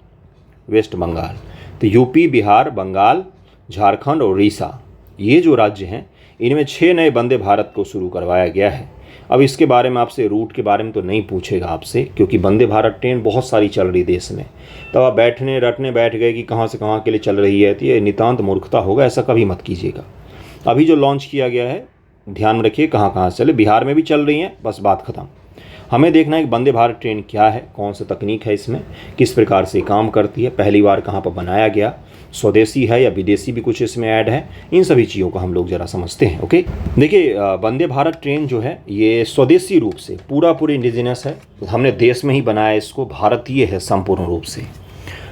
वेस्ट बंगाल। तो यूपी, बिहार, बंगाल, झारखंड और उड़ीसा, ये जो राज्य हैं इनमें 6 नए वंदे भारत को शुरू करवाया गया है। अब इसके बारे में आपसे रूट के बारे में तो नहीं पूछेगा आपसे, क्योंकि वंदे भारत ट्रेन बहुत सारी चल रही देश में। तब आप रटने बैठ गए कि कहाँ से कहाँ के लिए चल रही है, तो ये नितांत मूर्खता होगा, ऐसा कभी मत कीजिएगा। अभी जो लॉन्च किया गया है ध्यान में रखिए कहाँ कहाँ से चले, बिहार में भी चल रही हैं, बस बात ख़त्म। हमें देखना है कि वंदे भारत ट्रेन क्या है, कौन सी तकनीक है इसमें, किस प्रकार से काम करती है, पहली बार कहाँ पर बनाया गया, स्वदेशी है या विदेशी भी कुछ इसमें ऐड है, इन सभी चीज़ों को हम लोग ज़रा समझते हैं। ओके, देखिए वंदे भारत ट्रेन जो है ये स्वदेशी रूप से पूरी इंडिजिनस है, हमने देश में ही बनाया इसको, भारतीय है संपूर्ण रूप से।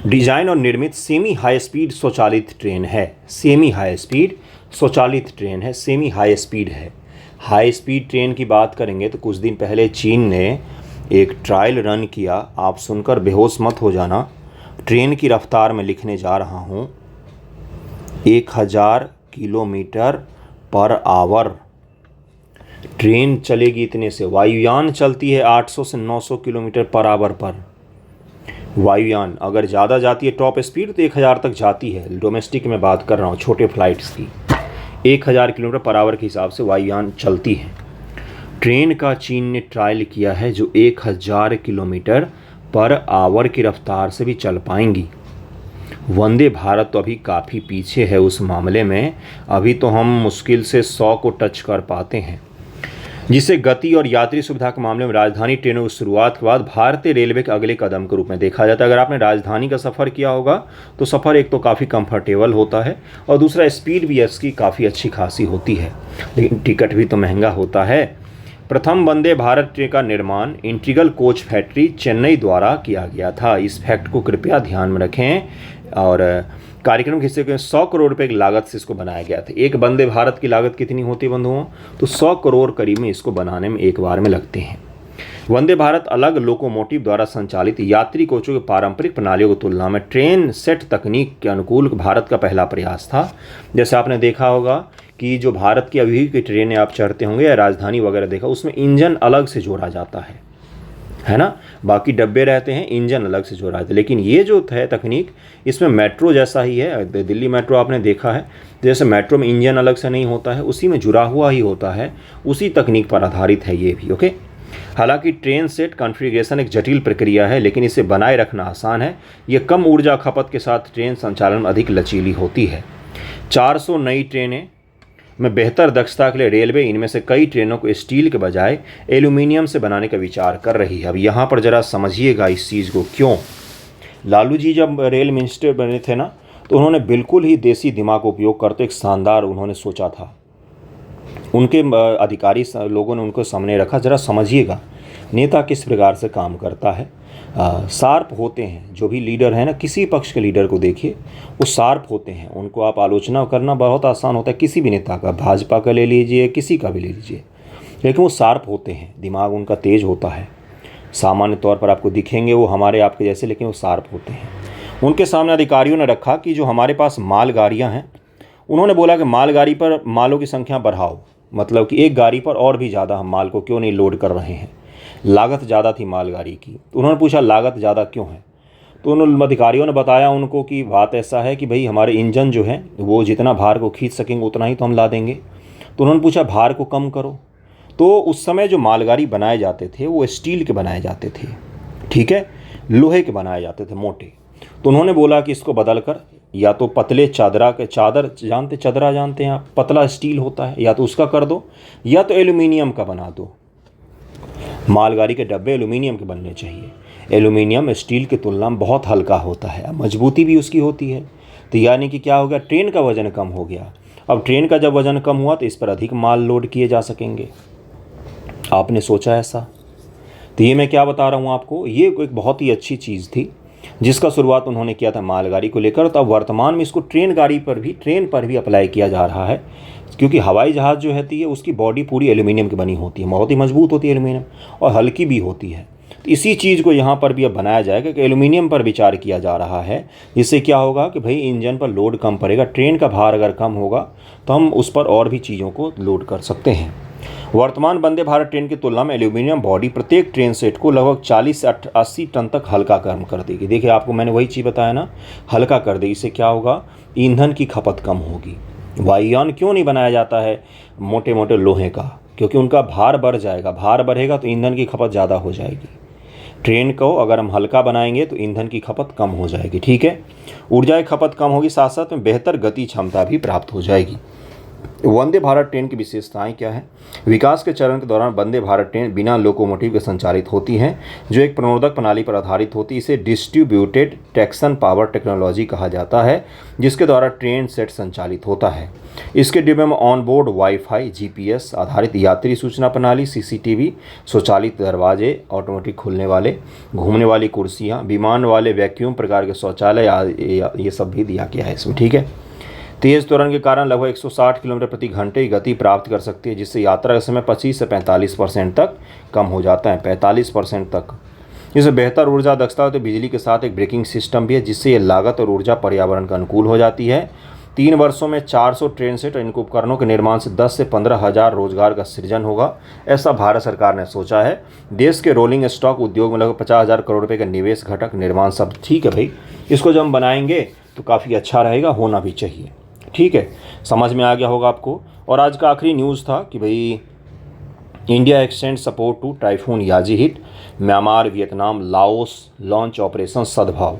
डिजाइन और निर्मित सेमी हाई स्पीड स्वचालित ट्रेन है, सेमी हाई स्पीड स्वचालित ट्रेन है, सेमी हाई स्पीड है। हाई स्पीड ट्रेन की बात करेंगे तो कुछ दिन पहले चीन ने एक ट्रायल रन किया, आप सुनकर बेहोश मत हो जाना। ट्रेन की रफ्तार में लिखने जा रहा हूँ 1000 किलोमीटर पर आवर ट्रेन चलेगी इतने से। वायुयान चलती है 800 से 900 किलोमीटर पर आवर पर। वायुयान अगर ज़्यादा जाती है टॉप स्पीड तो 1000 तक जाती है, डोमेस्टिक में बात कर रहा हूँ, छोटे फ्लाइट्स की। 1000 किलोमीटर पर आवर के हिसाब से वायुयान चलती है। ट्रेन का चीन ने ट्रायल किया है जो 1000 किलोमीटर पर आवर की रफ्तार से भी चल पाएंगी। वंदे भारत तो अभी काफ़ी पीछे है उस मामले में, अभी तो हम मुश्किल से 100 को टच कर पाते हैं, जिसे गति और यात्री सुविधा के मामले में राजधानी ट्रेनों की शुरुआत के बाद भारतीय रेलवे के अगले कदम के रूप में देखा जाता है। अगर आपने राजधानी का सफ़र किया होगा तो सफ़र एक तो काफ़ी कंफर्टेबल होता है और दूसरा स्पीड भी इसकी काफ़ी अच्छी खासी होती है, लेकिन टिकट भी तो महंगा होता है। प्रथम वंदे भारत ट्रेन का निर्माण इंटीग्रल कोच फैक्ट्री चेन्नई द्वारा किया गया था। इस फैक्ट को कृपया ध्यान में रखें। और कार्यक्रम के हिस्से के 100 करोड़ रुपए की लागत से इसको बनाया गया था। एक वंदे भारत की लागत कितनी होती है बंधुओं? तो 100 करोड़ करीब में इसको बनाने में एक बार में लगते हैं। वंदे भारत अलग लोकोमोटिव द्वारा संचालित यात्री कोचों की पारंपरिक प्रणालियों की तुलना में ट्रेन सेट तकनीक के अनुकूल भारत का पहला प्रयास था। जैसे आपने देखा होगा कि जो भारत की अभी की ट्रेनें आप चढ़ते होंगे या राजधानी वगैरह देखा, उसमें इंजन अलग से जोड़ा जाता है ना, बाकी डब्बे रहते हैं, इंजन अलग से जोड़ा जाता है। लेकिन ये जो है तकनीक इसमें मेट्रो जैसा ही है, दिल्ली मेट्रो आपने देखा है, जैसे मेट्रो में इंजन अलग से नहीं होता है, उसी में जुड़ा हुआ ही होता है, उसी तकनीक पर आधारित है ये भी। ओके, हालांकि ट्रेन सेट कॉन्फ़िगरेशन एक जटिल प्रक्रिया है, लेकिन इसे बनाए रखना आसान है। ये कम ऊर्जा खपत के साथ ट्रेन संचालन में अधिक लचीली होती है। 400 नई ट्रेनें में बेहतर दक्षता के लिए रेलवे इनमें से कई ट्रेनों को स्टील के बजाय एल्यूमिनियम से बनाने का विचार कर रही है। अब यहाँ पर ज़रा समझिएगा इस चीज़ को। क्यों? लालू जी जब रेल मिनिस्टर बने थे ना, तो उन्होंने बिल्कुल ही देसी दिमाग का उपयोग करते एक शानदार उन्होंने सोचा था। उनके अधिकारी लोगों ने उनको सामने रखा, ज़रा समझिएगा नेता किस प्रकार से काम करता है। शार्प होते हैं जो भी लीडर है ना, किसी पक्ष के लीडर को देखिए वो शार्प होते हैं, उनको आप आलोचना करना बहुत आसान होता है, किसी भी नेता का, भाजपा का ले लीजिए, किसी का भी ले लीजिए, लेकिन वो शार्प होते हैं, दिमाग उनका तेज होता है। सामान्य तौर पर आपको दिखेंगे वो हमारे आपके जैसे, लेकिन वो शार्प होते हैं। उनके सामने अधिकारियों ने रखा कि जो हमारे पास मालगाड़ियाँ हैं, उन्होंने बोला कि मालगाड़ी पर मालों की संख्या बढ़ाओ, मतलब कि एक गाड़ी पर और भी ज़्यादा हम माल को क्यों नहीं लोड कर रहे हैं। लागत ज़्यादा थी मालगाड़ी की, तो उन्होंने पूछा लागत ज़्यादा क्यों है। तो उन अधिकारियों ने बताया उनको कि बात ऐसा है कि भाई हमारे इंजन जो है वो जितना भार को खींच सकेंगे उतना ही तो हम ला देंगे। तो उन्होंने पूछा भार को कम करो। तो उस समय जो मालगाड़ी बनाए जाते थे वो स्टील के बनाए जाते थे, ठीक है, लोहे के बनाए जाते थे, मोटे। तो उन्होंने बोला कि इसको बदल कर या तो पतले चादर चदरा जानते हैं आप, पतला स्टील होता है, या तो उसका कर दो, या तो एल्यूमिनियम का बना दो। मालगाड़ी के डब्बे एल्यूमिनियम के बनने चाहिए। एल्यूमिनियम स्टील की तुलना में बहुत हल्का होता है, मजबूती भी उसकी होती है। तो यानी कि क्या हो गया, ट्रेन का वजन कम हो गया। अब ट्रेन का जब वजन कम हुआ तो इस पर अधिक माल लोड किए जा सकेंगे। आपने सोचा ऐसा? तो ये मैं क्या बता रहा हूँ आपको, ये एक बहुत ही अच्छी चीज़ थी जिसका शुरुआत उन्होंने किया था मालगाड़ी को लेकर। तो अब वर्तमान में इसको ट्रेन पर भी अप्लाई किया जा रहा है, क्योंकि हवाई जहाज़ जो रहती है उसकी बॉडी पूरी एल्यूमिनियम की बनी होती है, बहुत ही मजबूत होती है एल्यूमिनियम, और हल्की भी होती है। तो इसी चीज़ को यहाँ पर भी अब बनाया जाएगा कि एल्यूमिनियम पर विचार किया जा रहा है, जिससे क्या होगा कि भाई इंजन पर लोड कम पड़ेगा, ट्रेन का भार अगर कम होगा तो हम उस पर और भी चीज़ों को लोड कर सकते हैं। वर्तमान वंदे भारत ट्रेन की तुलना में एल्यूमिनियम बॉडी प्रत्येक ट्रेन सेट को लगभग 40 से 80 टन तक हल्का कम कर देगी। देखिए आपको मैंने वही चीज़ बताया ना, हल्का कर देगी। इससे क्या होगा, ईंधन की खपत कम होगी। वायुयान क्यों नहीं बनाया जाता है मोटे मोटे लोहे का, क्योंकि उनका भार बढ़ जाएगा, भार बढ़ेगा तो ईंधन की खपत ज़्यादा हो जाएगी। ट्रेन को अगर हम हल्का बनाएंगे तो ईंधन की खपत कम हो जाएगी, ठीक है, ऊर्जा की खपत कम होगी, साथ साथ में बेहतर गति क्षमता भी प्राप्त हो जाएगी। वंदे भारत ट्रेन की विशेषताएं क्या है? विकास के चरण के दौरान वंदे भारत ट्रेन बिना लोकोमोटिव के संचालित होती हैं, जो एक प्रणोदक प्रणाली पर आधारित होती है। इसे डिस्ट्रीब्यूटेड ट्रैक्शन पावर टेक्नोलॉजी कहा जाता है, जिसके द्वारा ट्रेन सेट संचालित होता है। इसके डिब्बे में ऑन बोर्ड वाईफाई, जीपीएस आधारित यात्री सूचना प्रणाली, सीसीटीवी, स्वचालित दरवाजे, ऑटोमेटिक खुलने वाले, घूमने वाली कुर्सियाँ, विमान वाले वैक्यूम प्रकार के शौचालय, ये सब भी दिया गया है इसमें, ठीक है। तेज़ त्वरण के कारण लगभग 160 किलोमीटर प्रति घंटे की गति प्राप्त कर सकती है, जिससे यात्रा का समय 25 से 45% तक कम हो जाता है, 45% तक। इससे बेहतर ऊर्जा दक्षता तो बिजली के साथ एक ब्रेकिंग सिस्टम भी है, जिससे ये लागत और ऊर्जा पर्यावरण का अनुकूल हो जाती है। 3 वर्षों में 400 ट्रेन सेट और इन उपकरणों के निर्माण से 10 से 15 हज़ार रोजगार का सृजन होगा, ऐसा भारत सरकार ने सोचा है। देश के रोलिंग स्टॉक उद्योग में लगभग 50,000 करोड़ रुपये का निवेश घटक निर्माण सब ठीक है भाई, इसको जब हम बनाएंगे तो काफ़ी अच्छा रहेगा, होना भी चाहिए, ठीक है। समझ में आ गया होगा आपको। और आज का आखिरी न्यूज़ था कि भाई India extend support to typhoon Yagi hit, Myanmar, Vietnam, Laos launch operation Sadbhav.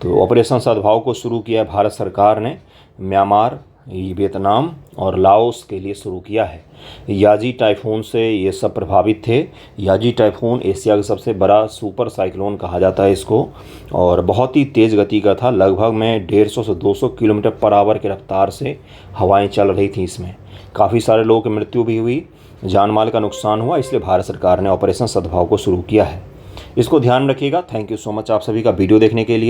तो ऑपरेशन सद्भाव को शुरू किया है भारत सरकार ने, म्यांमार, वियतनाम और लाओस के लिए शुरू किया है। याजी टाइफून से ये सब प्रभावित थे। याजी टाइफून एशिया का सबसे बड़ा सुपर साइक्लोन कहा जाता है इसको, और बहुत ही तेज़ गति का था, लगभग में 150 से 200 किलोमीटर पर आवर की रफ्तार से हवाएं चल रही थी। इसमें काफ़ी सारे लोगों की मृत्यु भी हुई, जान माल का नुकसान हुआ, इसलिए भारत सरकार ने ऑपरेशन सद्भाव को शुरू किया है। इसको ध्यान रखिएगा। थैंक यू सो मच आप सभी का वीडियो देखने के लिए।